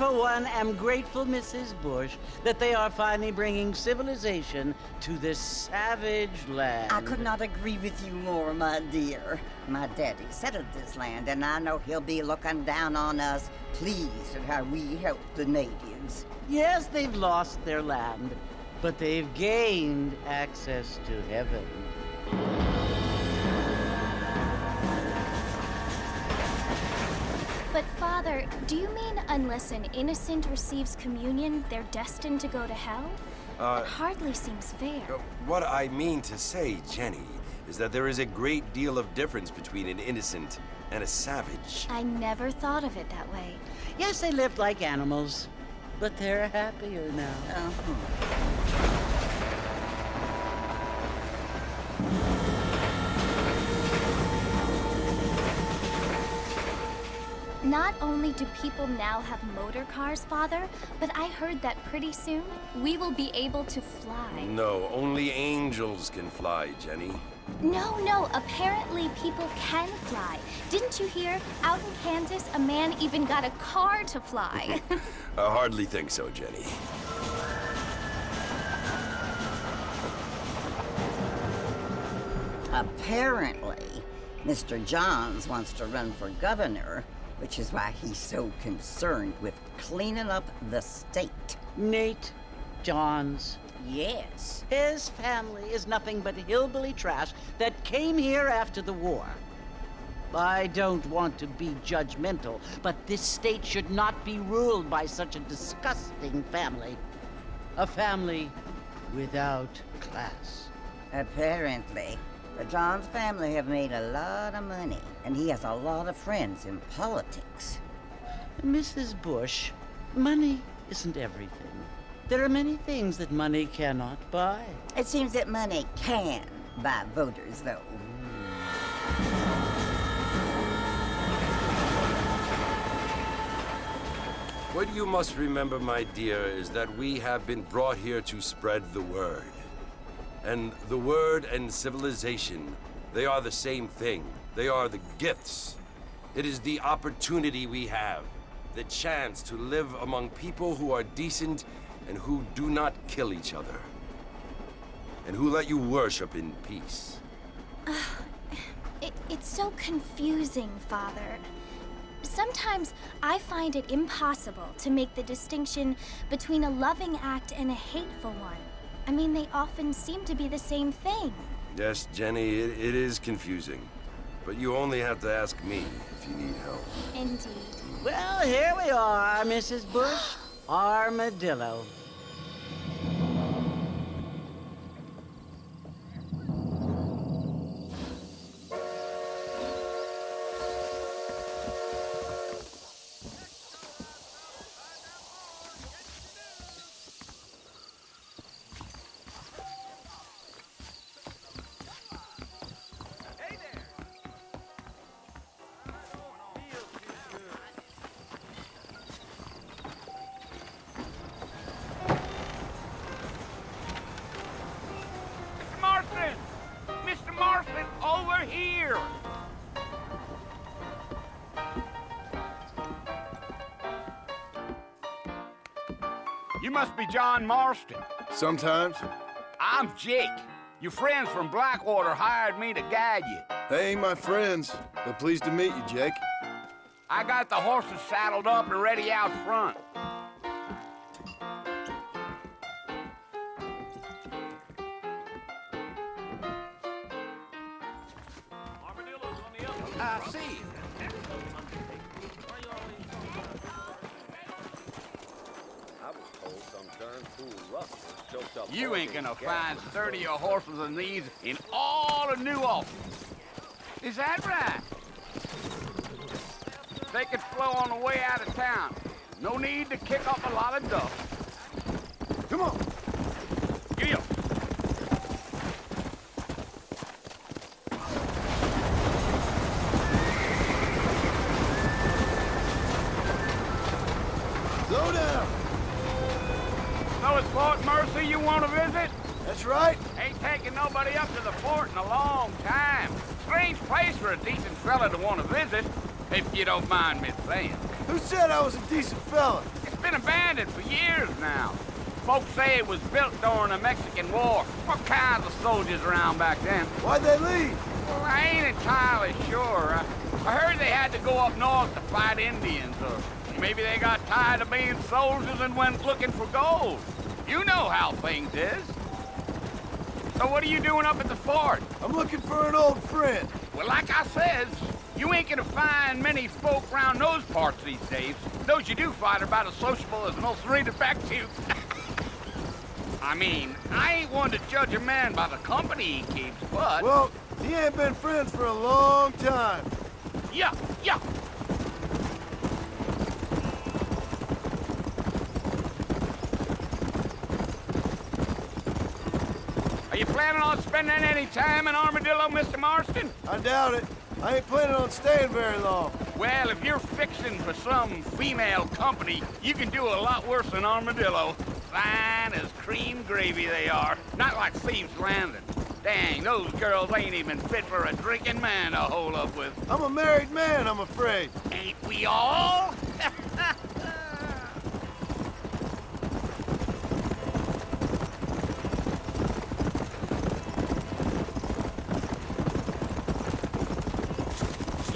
for one, am grateful, Mrs. Bush, that they are finally bringing civilization to this savage land. I could not agree with you more, my dear. My daddy settled this land, and I know he'll be looking down on us, pleased at how we helped the natives. Yes, they've lost their land, but they've gained access to heaven. But Father, do you mean unless an innocent receives communion, they're destined to go to hell? That hardly seems fair. What I mean to say, Jenny, is that there is a great deal of difference between an innocent and a savage. I never thought of it that way. Yes, they lived like animals, but they're happier now. Not only do people now have motor cars, Father, but I heard that pretty soon we will be able to fly. No, only angels can fly, Jenny. No, apparently people can fly. Didn't you hear? Out in Kansas, a man even got a car to fly. I hardly think so, Jenny. Apparently, Mr. Johns wants to run for governor, which is why he's so concerned with cleaning up the state. Nate Johns. Yes. His family is nothing but hillbilly trash that came here after the war. I don't want to be judgmental, but this state should not be ruled by such a disgusting family. A family without class. Apparently. The Johns family have made a lot of money, and he has a lot of friends in politics. Mrs. Bush, money isn't everything. There are many things that money cannot buy. It seems that money can buy voters, though. What you must remember, my dear, is that we have been brought here to spread the word. And the word and civilization, they are the same thing. They are the gifts. It is the opportunity we have, the chance to live among people who are decent and who do not kill each other, and who let you worship in peace. It's so confusing, Father. Sometimes I find it impossible to make the distinction between a loving act and a hateful one. I mean, they often seem to be the same thing. Yes, Jenny, it is confusing. But you only have to ask me if you need help. Indeed. Well, here we are, Mrs. Bush. Armadillo. Mr. Marston, over here! You must be John Marston. Sometimes. I'm Jake. Your friends from Blackwater hired me to guide you. They ain't my friends, but pleased to meet you, Jake. I got the horses saddled up and ready out front. I see. You ain't gonna find sturdier horses than these in all of New Orleans. Is that right? They could flow on the way out of town. No need to kick up a lot of dust. Come on. Giddy up. Slow down. So it's Fort Mercy you want to visit? That's right. Ain't taking nobody up to the fort in a long time. Strange place for a decent fella to want to visit, if you don't mind me saying. Who said I was a decent fella? been abandoned for years now. Folks say it was built during the Mexican War. What kinds of soldiers around back then? Why'd they leave? Well, I ain't entirely sure. I heard they had to go up north to fight Indians, or maybe they got tired of being soldiers and went looking for gold. You know how things is. So what are you doing up at the fort? I'm looking for an old friend. Well, like I says, you ain't gonna find many folk around those parts these days. Those you do find are about as sociable as most Serena Backshoots. I mean, I ain't one to judge a man by the company he keeps, but... Well, he ain't been friends for a long time. Yeah. Are you planning on spending any time in Armadillo, Mr. Marston? I doubt it. I ain't planning on staying very long. Well, if you're fixing for some female company, you can do a lot worse than Armadillo. Fine as cream gravy they are. Not like Thieves Landing. Dang, those girls ain't even fit for a drinking man to hole up with. I'm a married man, I'm afraid. Ain't we all?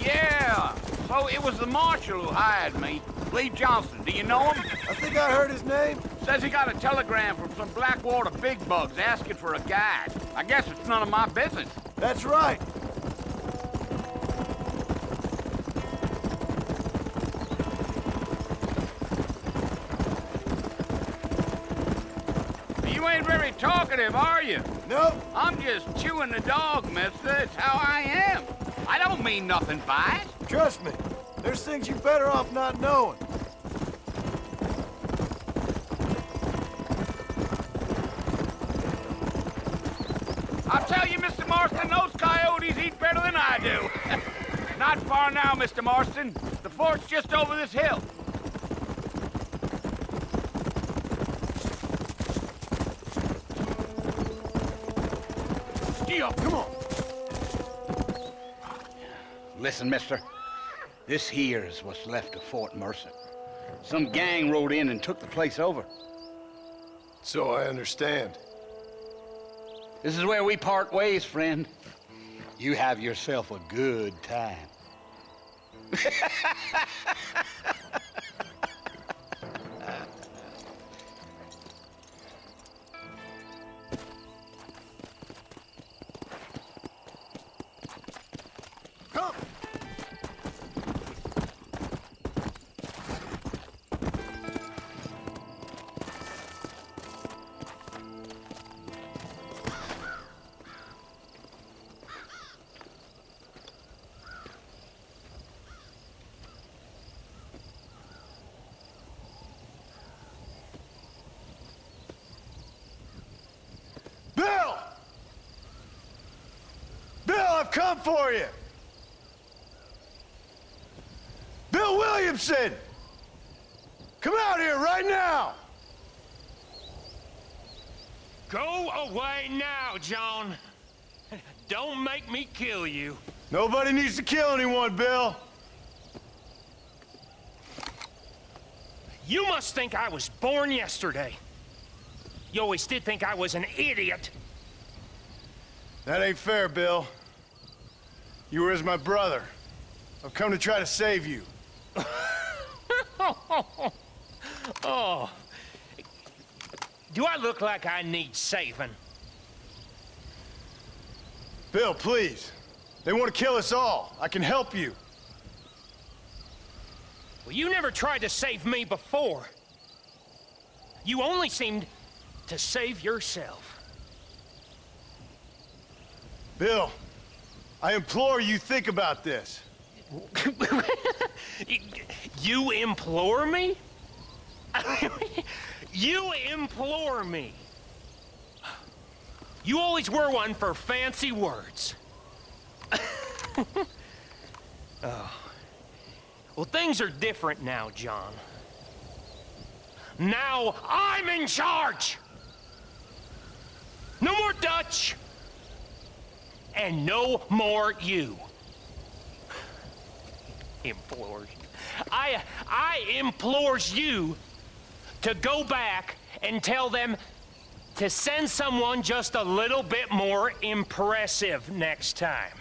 Yeah, so it was the marshal who hired me. Lee Johnson, do you know him? I think I heard his name. Says he got a telegram from some Blackwater big bugs asking for a guide. I guess it's none of my business. That's right. You ain't very talkative, are you? Nope. I'm just chewing the dog, mister. It's how I am. I don't mean nothing by it. Trust me. There's things you're better off not knowing. I'll tell you, Mr. Marston, those coyotes eat better than I do. Not far now, Mr. Marston. The fort's just over this hill. Gio, come on. Listen, mister. This here is what's left of Fort Mercer. Some gang rode in and took the place over. So I understand. This is where we part ways, friend. You have yourself a good time. Come! Bill! Bill, I've come for you! Bill Williamson! Come out here right now! Go away now, John. Don't make me kill you. Nobody needs to kill anyone, Bill. You must think I was born yesterday. You always did think I was an idiot. That ain't fair, Bill. You were as my brother. I've come to try to save you. Oh. Do I look like I need saving? Bill, please. They want to kill us all. I can help you. Well, you never tried to save me before. You only seemed to save yourself. Bill, I implore you think about this. You implore me? You implore me. You always were one for fancy words. Oh. Well, things are different now, John. Now I'm in charge! No more Dutch! And no more you. Implores you. I implores you to go back and tell them to send someone just a little bit more impressive next time.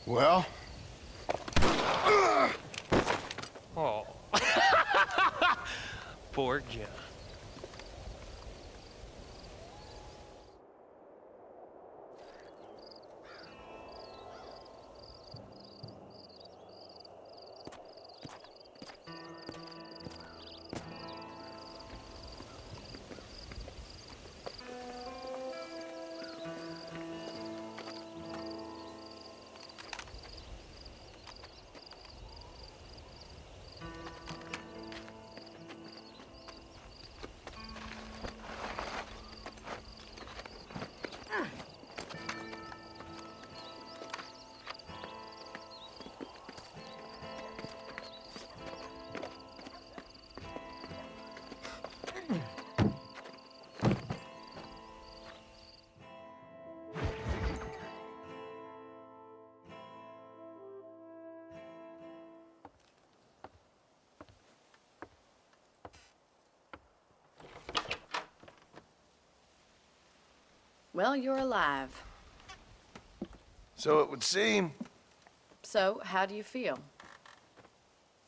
Well? Oh. Poor John. Well, you're alive. So it would seem. So, how do you feel?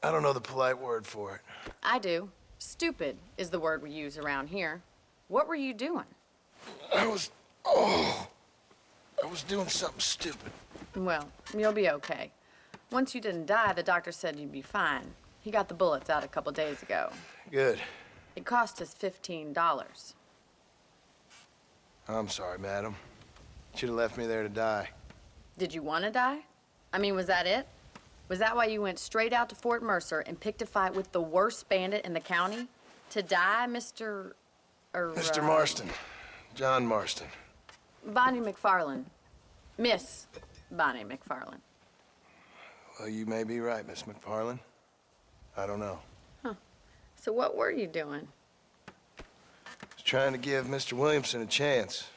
I don't know the polite word for it. I do. Stupid is the word we use around here. What were you doing? I was doing something stupid. Well, you'll be okay. Once you didn't die, the doctor said you'd be fine. He got the bullets out a couple days ago. Good. It cost us $15. I'm sorry, madam. Should have left me there to die. Did you want to die? I mean, was that it? Was that why you went straight out to Fort Mercer and picked a fight with the worst bandit in the county? To die, Mr. Mr. Marston. John Marston. Bonnie McFarland. Miss Bonnie McFarland. Well, you may be right, Miss McFarland. I don't know. So what were you doing? I was trying to give Mr. Williamson a chance.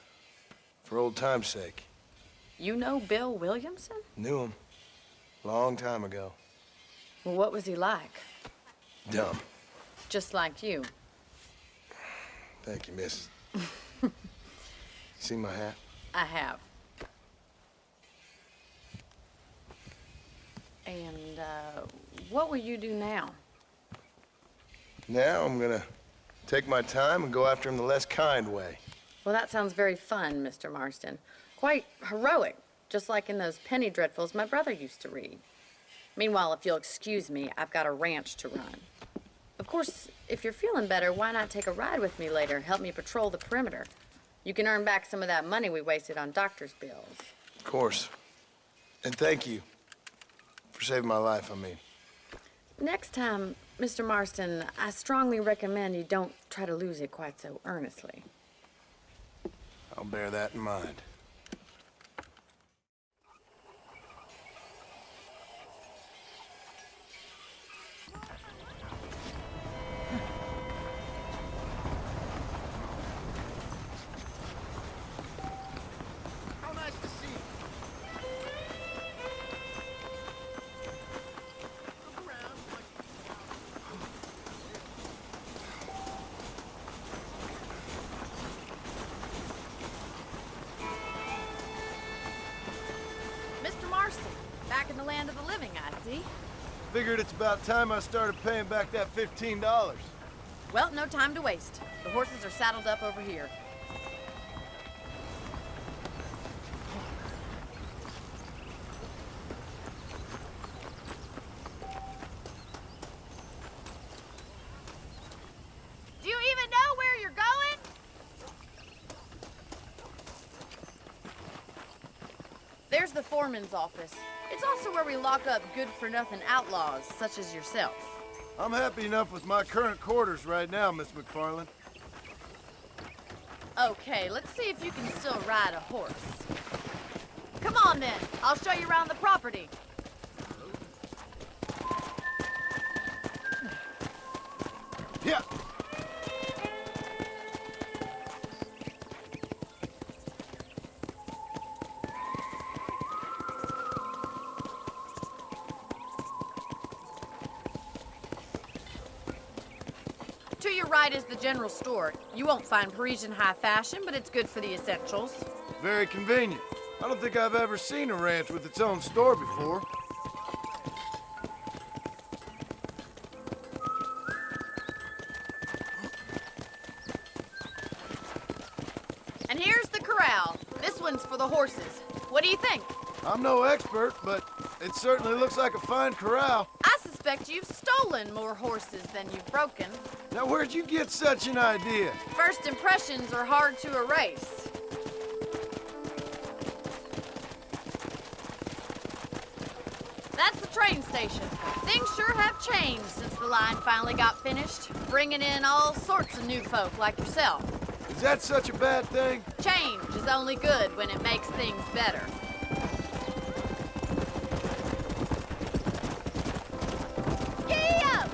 For old time's sake. You know Bill Williamson? Knew him. Long time ago. Well, what was he like? Dumb. Just like you. Thank you, miss. See my hat? I have. And, what will you do now? Now I'm gonna take my time and go after him the less kind way. Well, that sounds very fun, Mr. Marston. Quite heroic, just like in those penny dreadfuls my brother used to read. Meanwhile, if you'll excuse me, I've got a ranch to run. Of course, if you're feeling better, why not take a ride with me later? Help me patrol the perimeter. You can earn back some of that money we wasted on doctor's bills. Of course. And thank you for saving my life, I mean. Next time, Mr. Marston, I strongly recommend you don't try to lose it quite so earnestly. I'll bear that in mind. How nice to see you. Look around. Mr. Marston, back in the land of the living, I see. Figured it's about time I started paying back that $15. Well, no time to waste. The horses are saddled up over here. Do you even know where you're going? There's the foreman's office. It's also where we lock up good-for-nothing outlaws, such as yourself. I'm happy enough with my current quarters right now, Miss McFarland. Okay, let's see if you can still ride a horse. Come on, then. I'll show you around the property. Yeah. side is the general store. You won't find Parisian high fashion, but it's good for the essentials. Very convenient. I don't think I've ever seen a ranch with its own store before. And here's the corral. This one's for the horses. What do you think? I'm no expert, but it certainly looks like a fine corral. I suspect you've stolen more horses than you've broken. Now, where'd you get such an idea? First impressions are hard to erase. That's the train station. Things sure have changed since the line finally got finished, bringing in all sorts of new folk like yourself. Is that such a bad thing? Change is only good when it makes things better. Giddy up!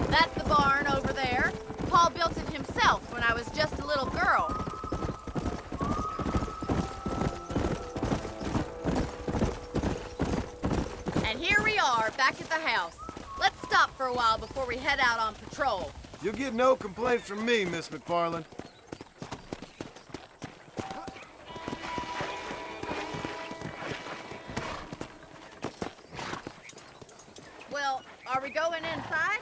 That's the barn over there. Paul built it himself when I was just a little girl. And here we are, back at the house. Let's stop for a while before we head out on patrol. You'll get no complaints from me, Miss McFarland. Well, are we going inside?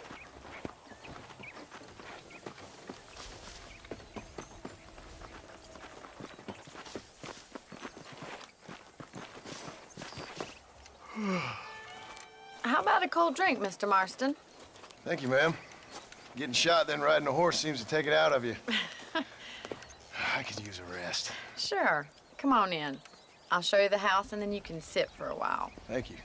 How about a cold drink, Mr. Marston? Thank you, ma'am. Getting shot, then riding a horse seems to take it out of you. I could use a rest. Sure. Come on in. I'll show you the house, and then you can sit for a while. Thank you.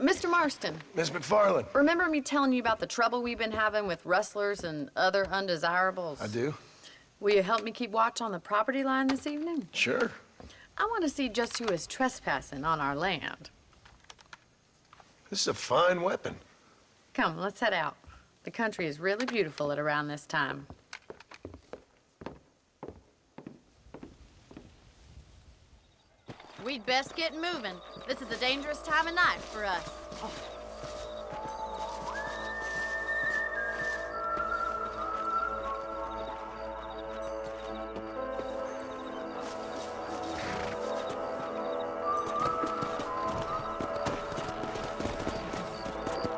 Mr. Marston, Miss McFarland. remember me telling you about the trouble we've been having with rustlers and other undesirables? I do? Will you help me keep watch on the property line this evening? Sure. I want to see just who is trespassing on our land. This is a fine weapon. Come, let's head out. The country is really beautiful at around this time. We'd best get moving. This is a dangerous time of night for us.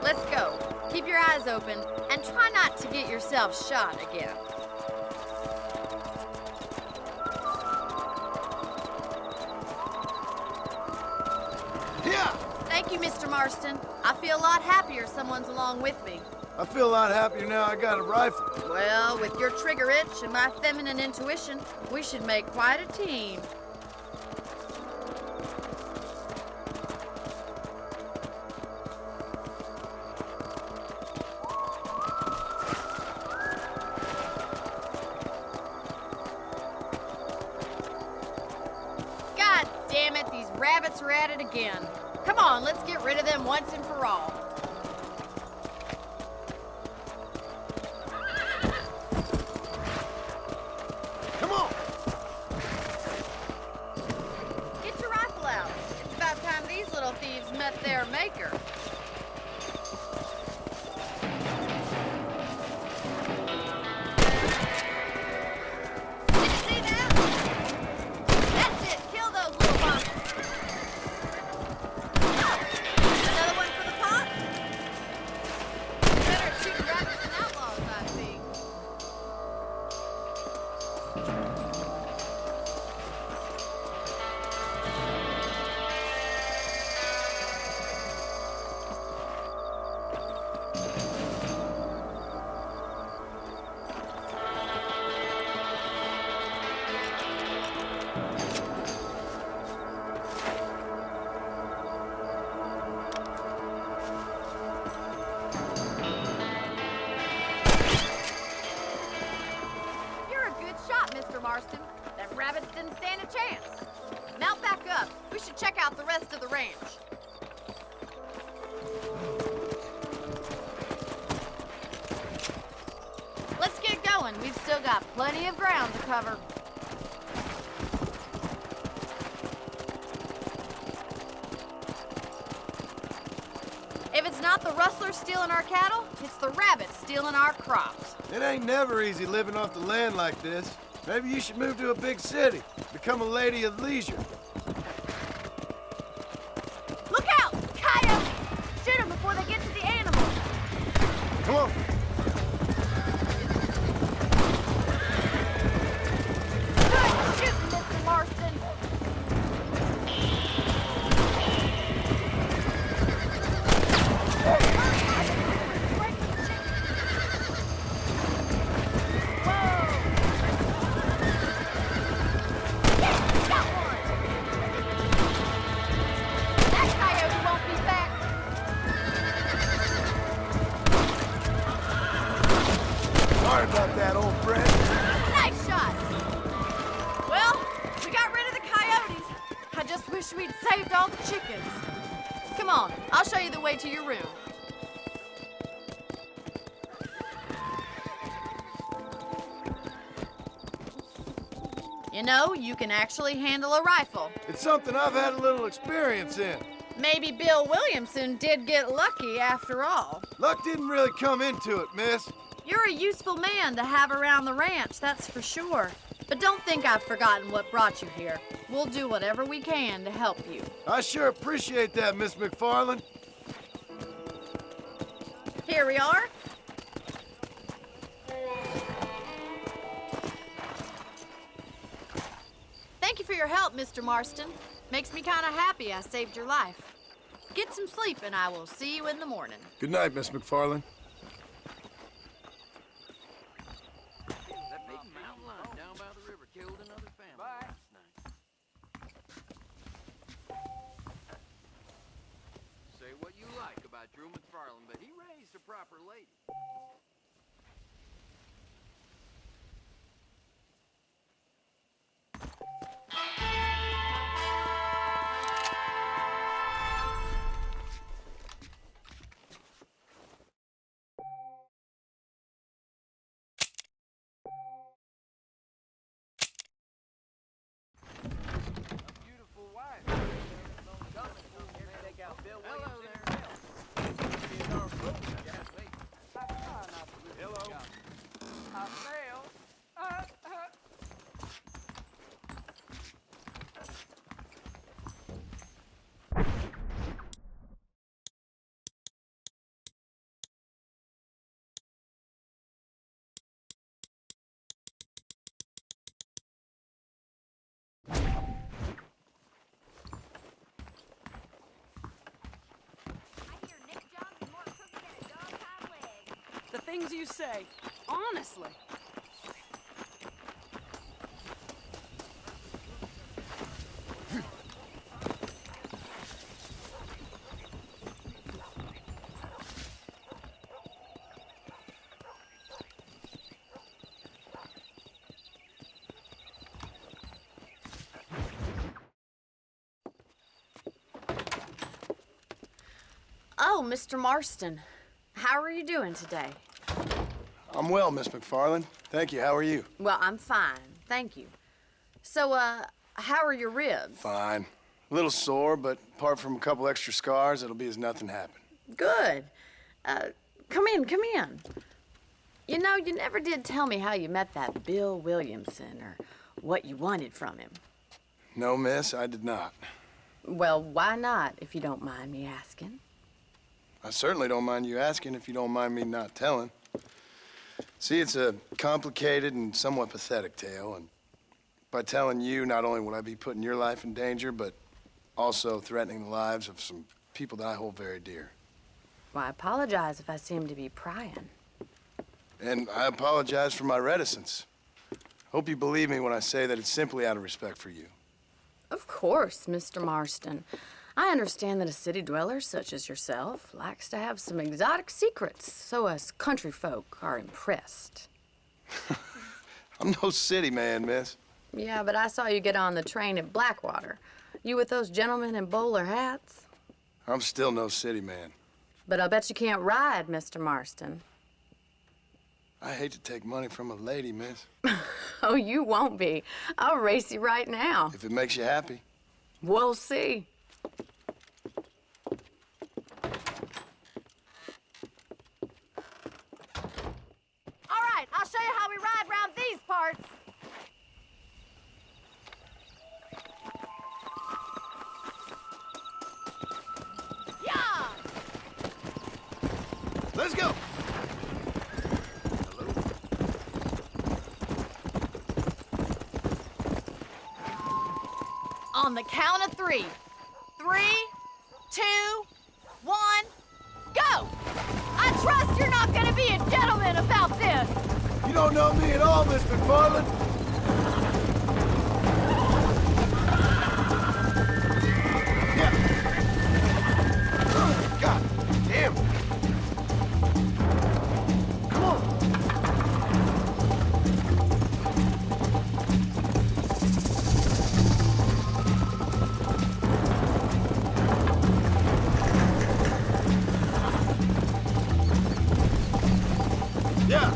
Let's go. Keep your eyes open and try not to get yourself shot again. Yeah! Thank you, Mr. Marston. I feel a lot happier someone's along with me. I feel a lot happier now I got a rifle. Well, with your trigger itch and my feminine intuition, we should make quite a team. God damn it, these rabbits are at it again. Come on, let's get rid of them once and for all. Come on! Get your rifle out. It's about time these little thieves met their maker. Did you see that? That's it. Kill those little bums. Another one for the pot? Better at shooting rabbits than outlaws, I see. You're a good shot, Mr. Marston. Them rabbits didn't stand a chance. Mount back up. We should check out the rest of the ranch. Let's get going. We've still got plenty of ground to cover. If it's not the rustlers stealing our cattle, it's the rabbits stealing our crops. It ain't never easy living off the land like this. Maybe you should move to a big city, become a lady of leisure. Look out! Coyotes! Shoot them before they get to the animals. Come on. Good shooting, Mr. Marston. Sorry about that, old friend. Nice shot! Well, we got rid of the coyotes. I just wish we'd saved all the chickens. Come on, I'll show you the way to your room. You know, you can actually handle a rifle. It's something I've had a little experience in. Maybe Bill Williamson did get lucky after all. Luck didn't really come into it, miss. You're a useful man to have around the ranch, that's for sure. But don't think I've forgotten what brought you here. We'll do whatever we can to help you. I sure appreciate that, Miss McFarland. Here we are. Thank you for your help, Mr. Marston. Makes me kind of happy I saved your life. Get some sleep and I will see you in the morning. Good night, Miss McFarland. That big mountain lion down by the river killed another family last night. Say what you like about Drew McFarland, but he raised a proper lady. Hello there. Hello. I fell. The things you say, honestly. Oh, Mr. Marston. How are you doing today? I'm well, Miss McFarland. Thank you. How are you? Well, I'm fine, thank you. So, how are your ribs? Fine. A little sore, but apart from a couple extra scars, it'll be as nothing happened. Good. Come in, come in. You know, you never did tell me how you met that Bill Williamson or what you wanted from him. No, miss, I did not. Well, why not, if you don't mind me asking? I certainly don't mind you asking if you don't mind me not telling. See, it's a complicated and somewhat pathetic tale, and by telling you, not only would I be putting your life in danger, but also threatening the lives of some people that I hold very dear. Well, I apologize if I seem to be prying. And I apologize for my reticence. Hope you believe me when I say that it's simply out of respect for you. Of course, Mr. Marston. I understand that a city dweller such as yourself likes to have some exotic secrets, so us country folk are impressed. I'm no city man, miss. Yeah, but I saw you get on the train at Blackwater. You with those gentlemen in bowler hats? I'm still no city man. But I'll bet you can't ride, Mr. Marston. I hate to take money from a lady, miss. Oh, you won't be. I'll race you right now. If it makes you happy. We'll see. All right, I'll show you how we ride around these parts. Yeah! Let's go! On the count of 3. 3, 2, 1, go! I trust you're not gonna be a gentleman about this. You don't know me at all, Miss McFarland. Yeah. Oh, God damn. Come on. Yeah.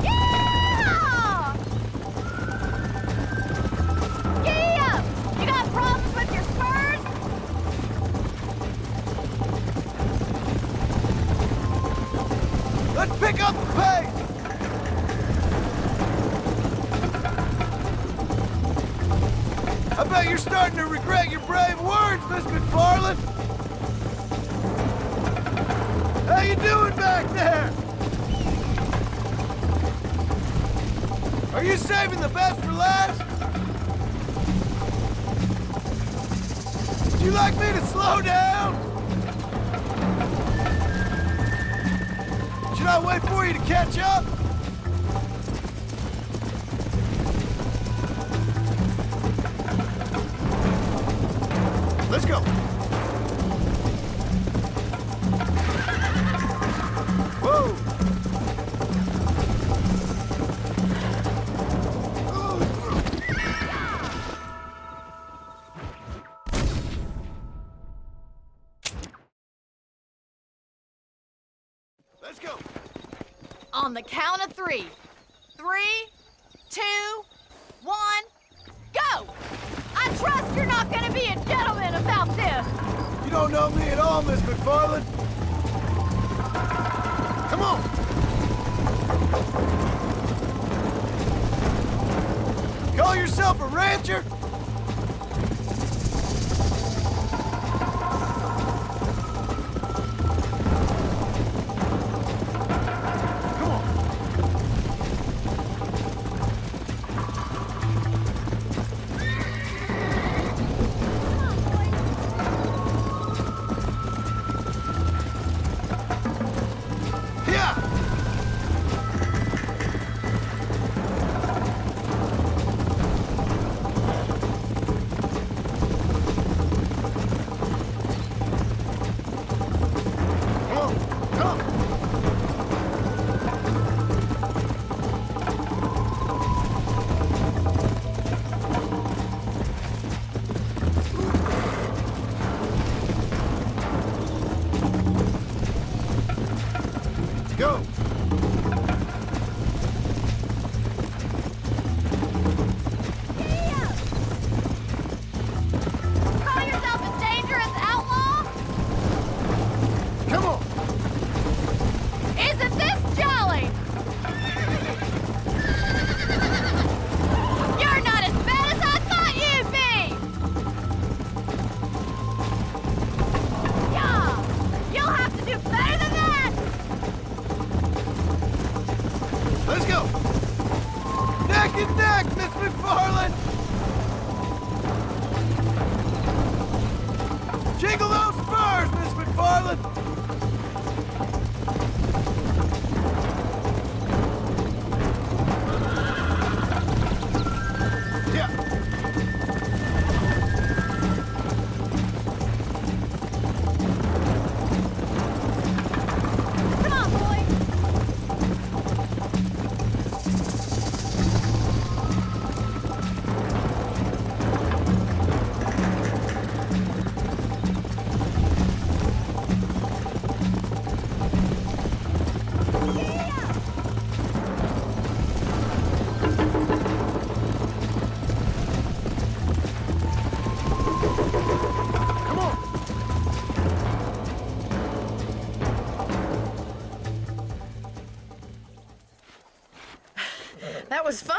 Yeah! Giddy up! You got problems with your spurs? Let's pick up the pace! I bet you're starting to regret your brave words, Miss McFarland! How you doing back there? Are you saving the best for last? Would you like me to slow down? Should I wait for you to catch up? Let's go. Whoa. Let's go. On the count of 3. 3, 2, 1, go! I trust you're not gonna be a gentleman about this. You don't know me at all, Miss McFarland. Come on. Call yourself a rancher? Come on. Yeah.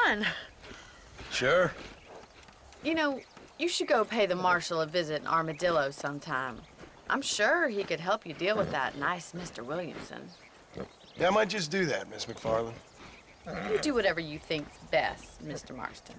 fun. Sure. You know, you should go pay the marshal a visit in Armadillo sometime. I'm sure he could help you deal with that nice Mr. Williamson. Yeah, I might just do that, Miss McFarland. You do whatever you think's best, Mr. Marston.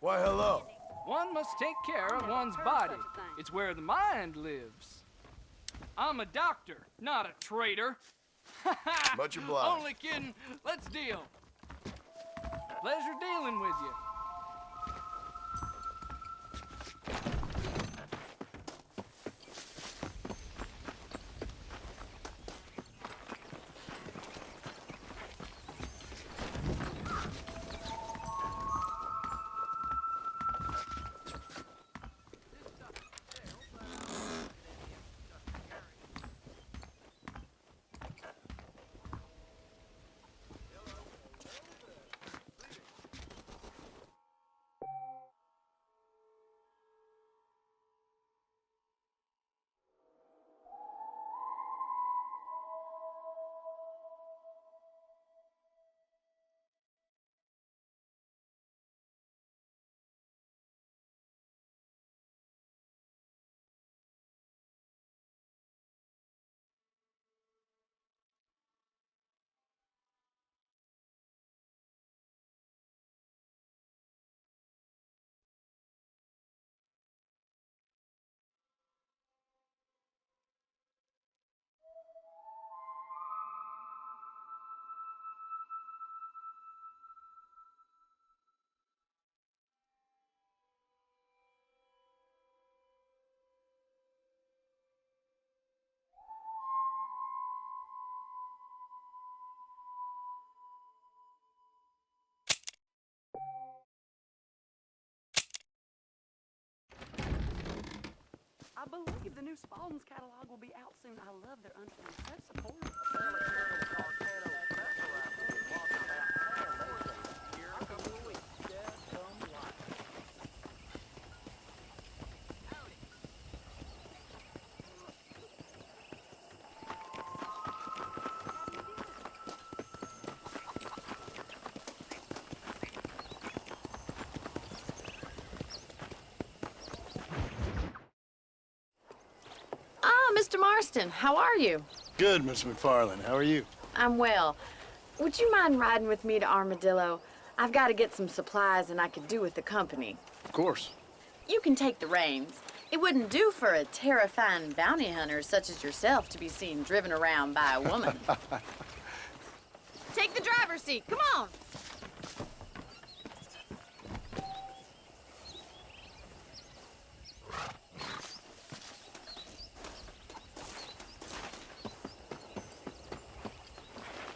Why, hello. One must take care of one's body. It's where the mind lives. I'm a doctor, not a traitor. Much obliged. Only kidding. Let's deal. Pleasure dealing with you. I believe the new Spalding's catalog will be out soon. I love their unfinished set support. Mr. Marston, how are you? Good, Miss McFarland. How are you? I'm well. Would you mind riding with me to Armadillo? I've got to get some supplies and I could do with the company. Of course. You can take the reins. It wouldn't do for a terrifying bounty hunter such as yourself to be seen driven around by a woman. Take the driver's seat. Come on.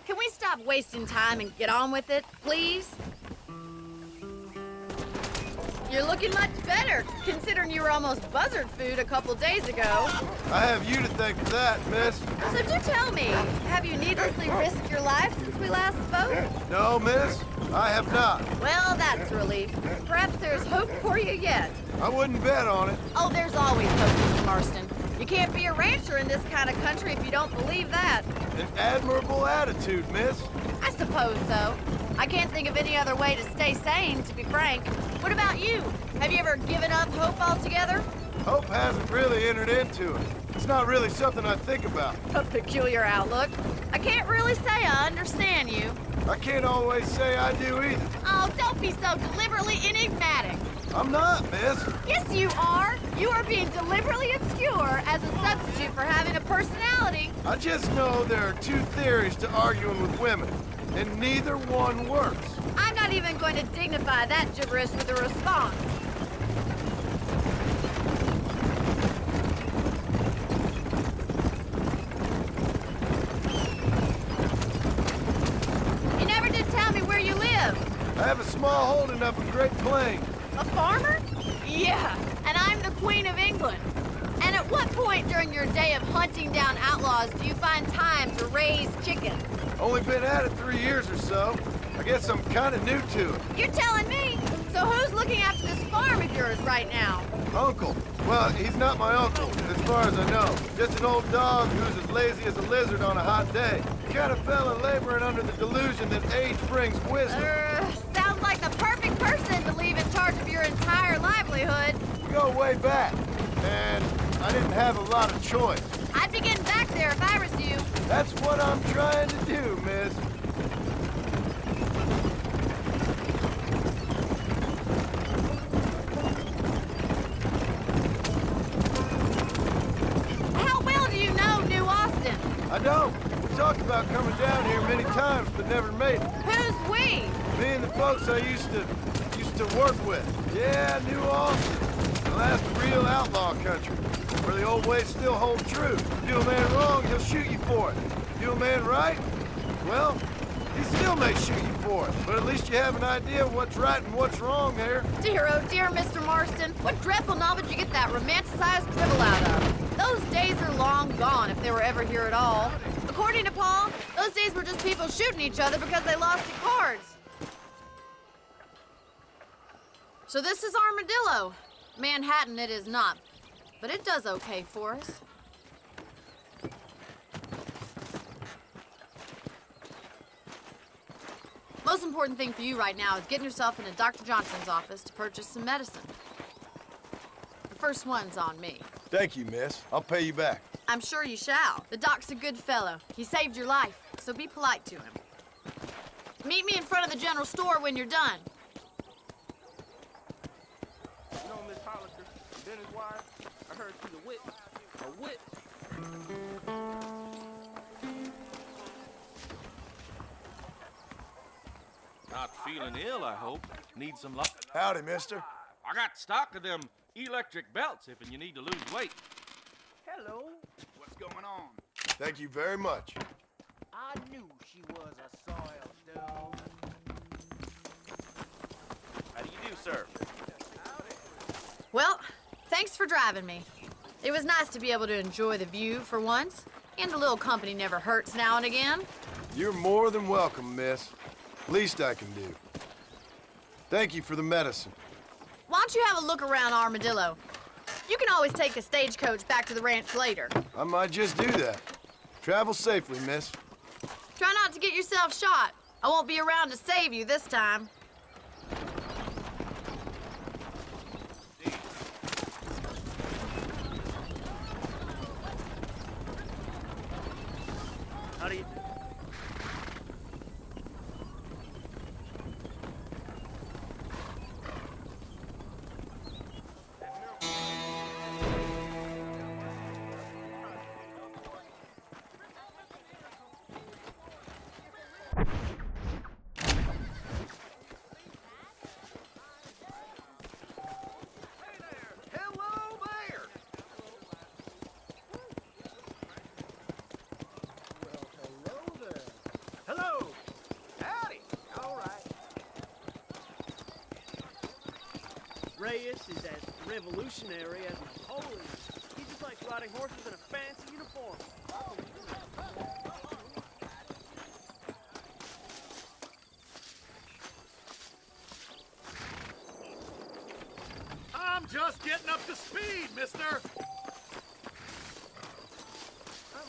Can we stop wasting time and get on with it, please? You're looking much better, considering you were almost buzzard food a couple days ago. I have you to thank for that, miss. So do tell me, have you needlessly risked your life since we last spoke? No, miss, I have not. Well, that's a relief. Perhaps there's hope for you yet. I wouldn't bet on it. Oh, there's always hope, Mr. Marston. You can't be a rancher in this kind of country if you don't believe that. An admirable attitude, miss. I suppose so. I can't think of any other way to stay sane, to be frank. What about you? Have you ever given up hope altogether? Hope hasn't really entered into it. It's not really something I think about. A peculiar outlook. I can't really say I understand you. I can't always say I do either. Oh, don't be so deliberately enigmatic. I'm not, miss. Yes, you are. You are being deliberately obscure as a substitute for having a personality. I just know there are two theories to arguing with women, and neither one works. I'm not even going to dignify that gibberish with a response. You never did tell me where you live. I have a small holding up in Great Plains. A farmer? Yeah, and I'm the Queen of England. And at what point during your day of hunting down outlaws do you find time to raise chickens? Only been at it 3 years or so. I guess I'm kind of new to it. You're telling me? So who's looking after this farm of yours right now? Uncle. Well, he's not my uncle, as far as I know. Just an old dog who's as lazy as a lizard on a hot day. The kind of fella laboring under the delusion that age brings wisdom. Sounds like the perfect person to leave in charge of your entire livelihood. We go way back, and I didn't have a lot of choice. I'd be getting back there if I was you. That's what I'm trying to do, miss. How well do you know New Austin? I don't. We talked about coming down here many times, but never made it. Who's we? Me and the folks I used to work with. Yeah, New Austin. The last real outlaw country, where the old ways still hold true. Do a man wrong, he'll shoot you for it. Do a man right, well, he still may shoot you for it. But at least you have an idea of what's right and what's wrong there. Dear, oh dear, Mr. Marston. What dreadful novel did you get that romanticized dribble out of? Those days are long gone, if they were ever here at all. According to Paul, those days were just people shooting each other because they lost at cards. So this is Armadillo. Manhattan it is not, but it does okay for us. Most important thing for you right now is getting yourself into Dr. Johnson's office to purchase some medicine. The first one's on me. Thank you, miss. I'll pay you back. I'm sure you shall. The doc's a good fellow. He saved your life, so be polite to him. Meet me in front of the general store when you're done. You know, Miss Hollister, Dennis Wire, I heard she's a witch. A witch. Not feeling ill, I hope. Need some luck. Howdy, mister. I got stock of them electric belts if you need to lose weight. Hello. What's going on? Thank you very much. I knew she was a soil stone. How do you do, sir? Well, thanks for driving me. It was nice to be able to enjoy the view for once, and a little company never hurts now and again. You're more than welcome, miss. Least I can do. Thank you for the medicine. Why don't you have a look around Armadillo? You can always take a stagecoach back to the ranch later. I might just do that. Travel safely, miss. Try not to get yourself shot. I won't be around to save you this time. How do you... Reyes is as revolutionary as Napoleon. He just likes riding horses in a fancy uniform. I'm just getting up to speed, mister. I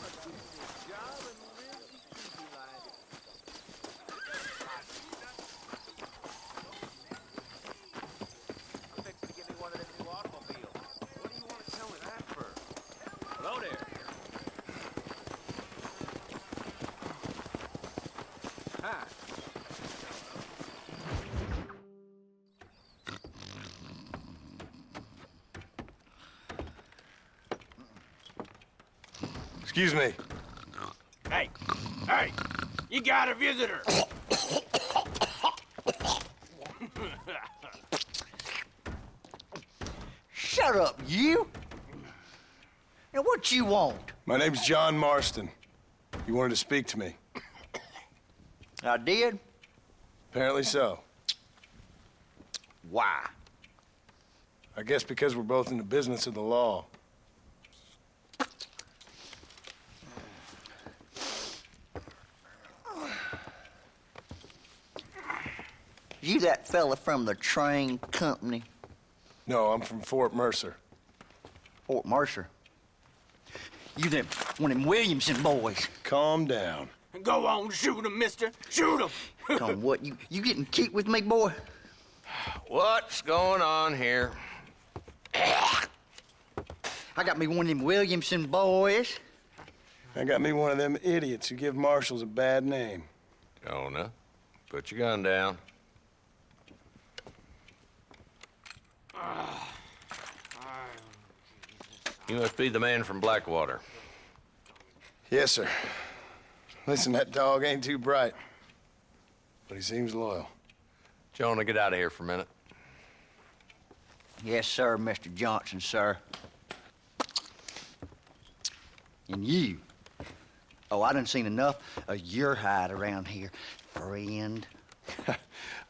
must do this job and live the easy life. I'm fixing to get me one of them new automobiles. What do you want to tell me that for? Hello there. Hi. Excuse me. Hey, you got a visitor. Shut up, you! Now, what you want? My name's John Marston. You wanted to speak to me. I did? Apparently so. Why? I guess because we're both in the business of the law. You that fella from the train company? No, I'm from Fort Mercer. Fort Mercer? You them one of them Williamson boys? Calm down. Go on, shoot him, mister. Shoot him. Come on, what, you getting kicked with me, boy? What's going on here? I got me one of them Williamson boys. I got me one of them idiots who give marshals a bad name. Jonah, put your gun down. You must be the man from Blackwater. Yes, sir. Listen, that dog ain't too bright, but he seems loyal. Jonah, get out of here for a minute. Yes, sir, Mr. Johnson, sir. And you. Oh, I done seen enough of your hide around here, friend.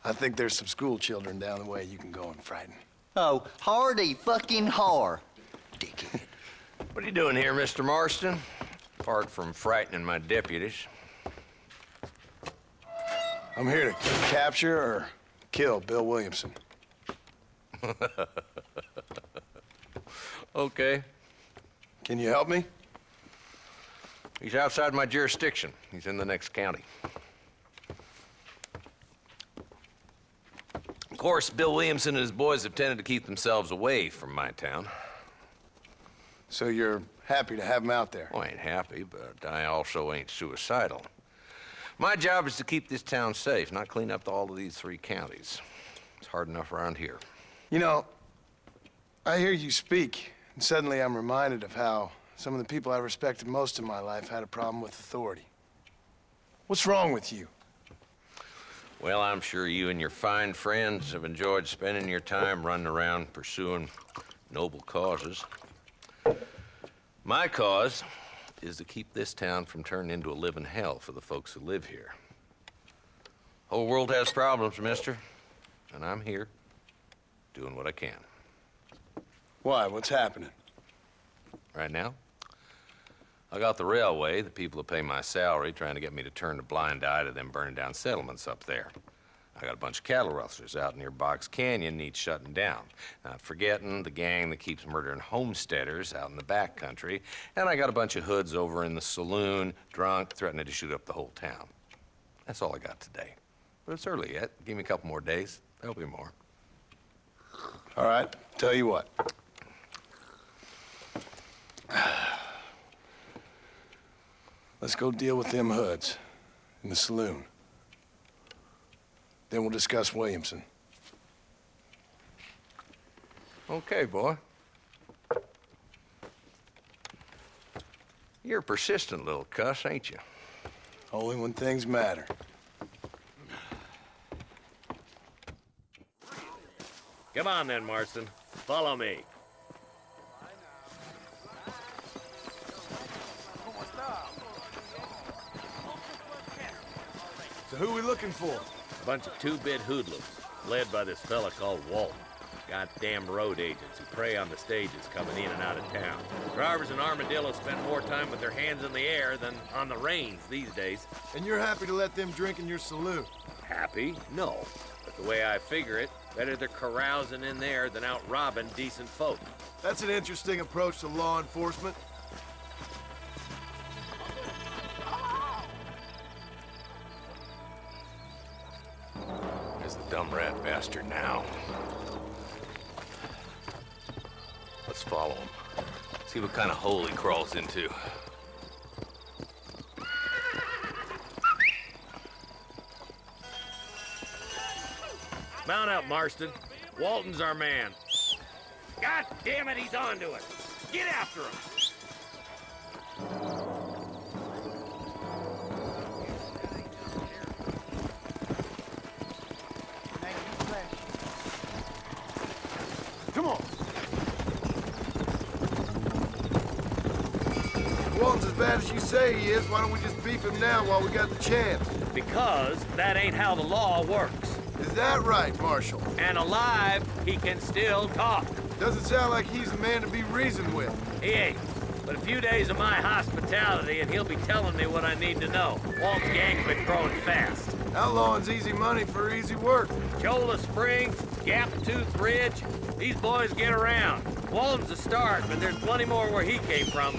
I think there's some school children down the way you can go and frighten. Oh, hardy fucking har. Dickhead. What are you doing here, Mr. Marston? Apart from frightening my deputies. I'm here to capture or kill Bill Williamson. Okay. Can you help me? He's outside my jurisdiction. He's in the next county. Of course, Bill Williamson and his boys have tended to keep themselves away from my town. So you're happy to have him out there? Well, I ain't happy, but I also ain't suicidal. My job is to keep this town safe, not clean up all of these 3 counties. It's hard enough around here. You know, I hear you speak, and suddenly I'm reminded of how some of the people I respected most in my life had a problem with authority. What's wrong with you? Well, I'm sure you and your fine friends have enjoyed spending your time running around pursuing noble causes. My cause is to keep this town from turning into a living hell for the folks who live here. Whole world has problems, mister, and I'm here doing what I can. Why? What's happening? Right now, I got the railway, the people who pay my salary, trying to get me to turn a blind eye to them burning down settlements up there. I got a bunch of cattle rustlers out near Box Canyon needs shutting down. Not forgetting the gang that keeps murdering homesteaders out in the back country. And I got a bunch of hoods over in the saloon, drunk, threatening to shoot up the whole town. That's all I got today. But it's early yet. Give me a couple more days. There'll be more. All right, tell you what. Let's go deal with them hoods in the saloon. Then we'll discuss Williamson. Okay, boy. You're a persistent little cuss, ain't you? Only when things matter. Come on then, Marston. Follow me. So who are we looking for? A bunch of 2-bit hoodlums, led by this fella called Walt. Goddamn road agents who prey on the stages coming in and out of town. Drivers in Armadillo spend more time with their hands in the air than on the reins these days. And you're happy to let them drink in your saloon? Happy? No. But the way I figure it, better they're carousing in there than out robbing decent folk. That's an interesting approach to law enforcement. There's the dumb rat bastard now. Let's follow him. See what kind of hole he crawls into. Mount up, Marston. Walton's our man. God damn it, he's onto us. Get after him. Come on. Walton's as bad as you say he is. Why don't we just beef him now while we got the chance? Because that ain't how the law works. Is that right, Marshal? And alive, he can still talk. Doesn't sound like he's a man to be reasoned with. He ain't. But a few days of my hospitality and he'll be telling me what I need to know. Walt's gang's been growing fast. Outlawing's easy money for easy work. Cholla Springs, Gap Tooth Ridge, these boys get around. Walton's the start, but there's plenty more where he came from.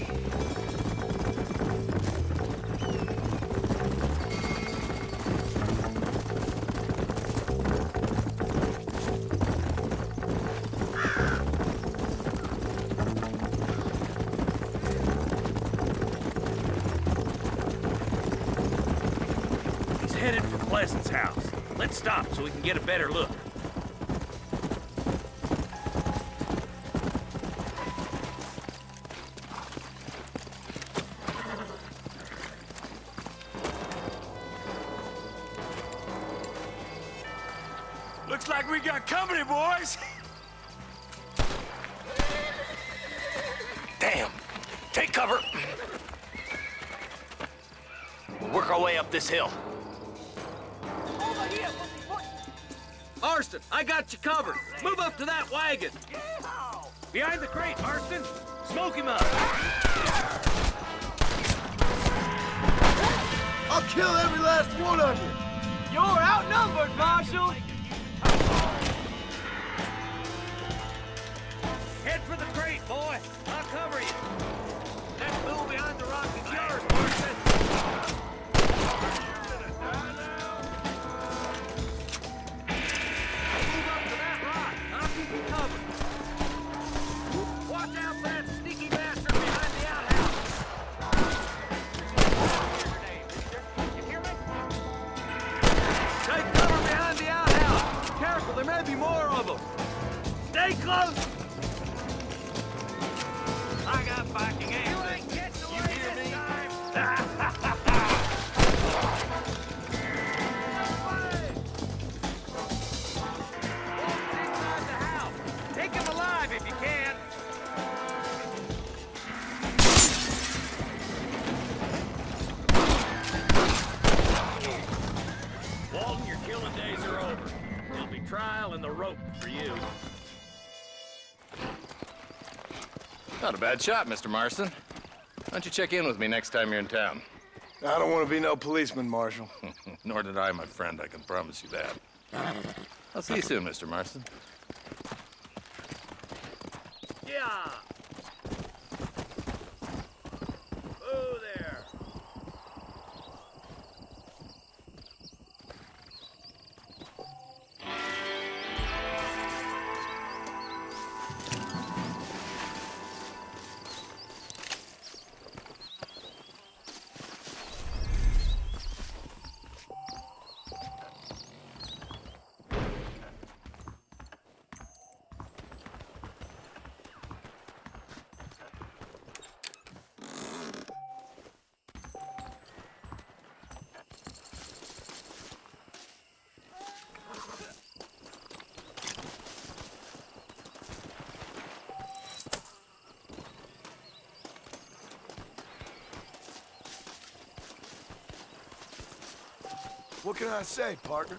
Headed for Pleasant's house. Let's stop so we can get a better look. Looks like we got company, boys. Damn! Take cover! We'll work our way up this hill. Marston, I got you covered. Move up to that wagon. Behind the crate, Marston. Smoke him up. I'll kill every last one of you. You're outnumbered, Marshal. Head for the crate, boy. I'll cover you. That mule behind the rock is yours, Marston. Watch out for that sneaky bastard behind the outhouse! You hear me? Take cover behind the outhouse! Careful, there may be more of them! Stay close! I got backing aim. You ain't getting away this time! Take him alive if you can. Walton, your killing days are over. There'll be trial and the rope for you. Not a bad shot, Mr. Marston. Why don't you check in with me next time you're in town? I don't want to be no policeman, Marshal. Nor did I, my friend. I can promise you that. I'll see you soon, Mr. Marston. Yeah. Oh, there. What can I say, partner?